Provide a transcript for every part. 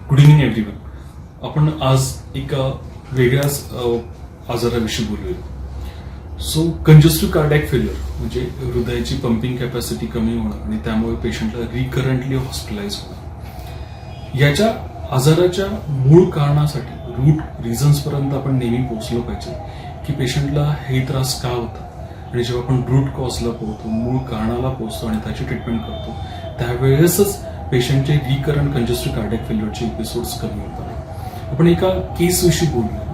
Good evening everyone. आपण आज एका वेगळ्याच आजाराविषयी बोलूया. सो कंजेस्टिव्ह कार्डियक फेल्युअर म्हणजे हृदयाची पंपिंग कॅपॅसिटी कमी होणं आणि त्यामुळे पेशंटला रिकरंटली हॉस्पिटलाइज होणं. याच्या आजाराच्या मूळ कारणासाठी रूट रिझन्स पर्यंत आपण नेहमी पोहोचलो पाहिजे की पेशंटला हे त्रास का होतं. आणि जेव्हा आपण रूट कॉजला पोहोचतो, मूळ कारणाला पोहोचतो आणि त्याची ट्रीटमेंट करतो, त्यावेळेसच पेशंटचे रिकरंट कंजेस्टिव्ह कार्डियक फेल्युअरचे एपिसोड्स कमी होतात. आपण एका केसविषयी बोलूया.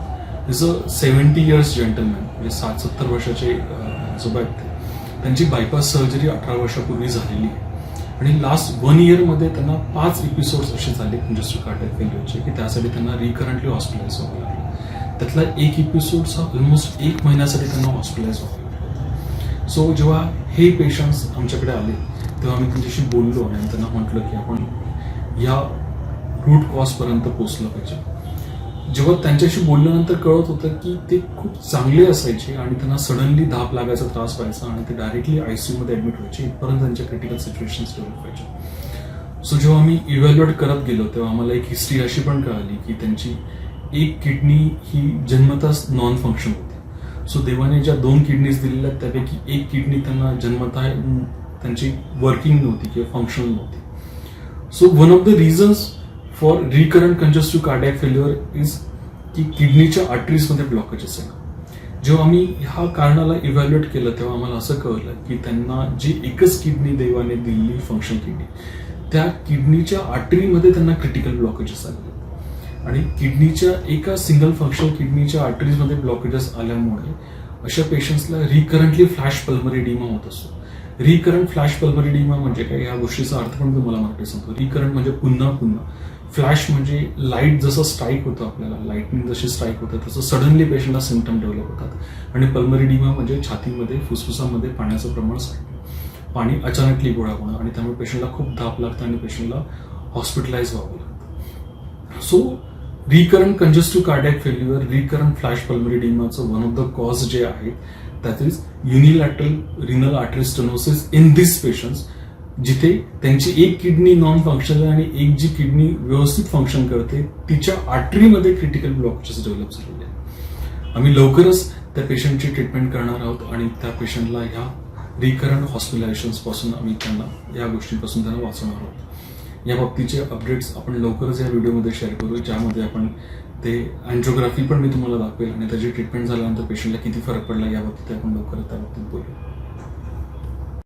इज अ 70 years जेंटलमॅन, म्हणजे 60-70 वर्षाचे आजोबा आहेत ते. त्यांची बायपास सर्जरी 18 वर्षापूर्वी झालेली आहे आणि लास्ट 1 year त्यांना 5 एपिसोड्स असे झाले कंजेस्टिव्ह कार्डियक फेल्युअरचे की त्यासाठी त्यांना रिकरंटली हॉस्पिटलाइज व्हावं लागलं. त्यातला एक एपिसोड हा ऑलमोस्ट 1 महिन्यासाठी त्यांना हॉस्पिटलाइज व्हावं लागलं. सो जेव्हा हे पेशंट्स आमच्याकडे आले तेव्हा आम्ही त्यांच्याशी बोललो आणि त्यांना म्हटलं की आपण या रूट कॉजपर्यंत पोहोचलं पाहिजे. जेव्हा त्यांच्याशी बोलल्यानंतर कळत होतं की ते खूप चांगले असायचे आणि त्यांना सडनली धाप लागायचा त्रास व्हायचा आणि ते डायरेक्टली ICU मध्ये ऍडमिट व्हायचे, इथपर्यंत त्यांच्या क्रिटिकल सिच्युएशन्स डेव्हलप व्हायचे. सो जेव्हा आम्ही इव्हॅल्युएट करत गेलो तेव्हा आम्हाला एक हिस्ट्री अशी पण कळाली की त्यांची एक किडनी ही जन्मताच नॉन फंक्शन होती. सो देवाने ज्या 2 किडनीज दिलेल्या त्यापैकी एक किडनी त्यांना जन्मता त्यांची वर्किंग नव्हती किंवा फंक्शनल नव्हती. So one of the reasons for recurrent congestive cardiac failure is की किडनीच्या आर्टरीजमध्ये ब्लॉकेजेस आहे. जेव्हा आम्ही ह्या कारणाला इव्हॅल्युएट केलं तेव्हा आम्हाला असं कळलं की त्यांना जी एकच किडनी देवाने दिलेली फंक्शन किडनी, त्या किडनीच्या आर्टरीमध्ये त्यांना क्रिटिकल ब्लॉकेजेस आले आणि किडनीच्या एका सिंगल फंक्शनल किडनीच्या आर्टरीजमध्ये ब्लॉकेजेस आल्यामुळे अशा पेशंट्सला रिकरंटली फ्लॅश पल्मरी एडिमा होत असतो. रिकरंट फ्लॅश पल्मरी एडिमा म्हणजे काय, या गोष्टीचा अर्थ पण तुम्हाला मराठी सांगतो. रिकरंट म्हणजे पुन्हा पुन्हा, फ्लॅश म्हणजे लाईट जसं स्ट्राईक होतं, आपल्याला लाईटनिंग जशी स्ट्राईक होतं तसं सडनली पेशंटला सिम्पटम डेव्हलप होतात. आणि पल्मरी एडिमा म्हणजे छातीमध्ये फुफ्फुसामध्ये पाण्याचं प्रमाण साठणं, पाणी अचानकली गोळा होणं आणि त्यामुळे पेशंटला खूप धाप लागतं आणि पेशंटला हॉस्पिटलाइज व्हावं लागतं. So recurrent congestive cardiac failure, recurrent flash pulmonary एडिमाचं वन ऑफ द कॉज जे आहेत that is unilateral renal artery stenosis in this patients, जिथे त्यांची एक किडनी नॉन फंक्शनल आणि एक जी किडनी व्यवस्थित फंक्शन करते तिच्या आर्टरीमध्ये क्रिटिकल ब्लॉकेजेस डेव्हलप झालेले आहेत. आम्ही लवकरच त्या पेशंटची ट्रीटमेंट करणार आहोत आणि त्या पेशंटला ह्या रिकरंट हॉस्पिटलायझेशन्स पासून आम्ही त्यांना या गोष्टींपासून त्यांना वाचवणार आहोत. या बाबतीचे अपडेट्स आपण लवकरच या व्हिडिओमध्ये शेअर करू, ज्यामध्ये आपण ते अँजिओग्राफी पण मी तुम्हाला दाखवेल आणि त्याची ट्रीटमेंट झाल्यानंतर पेशंटला किती फरक पडला या बाबतीत आपण लवकरच त्या बाबतीत बोलू.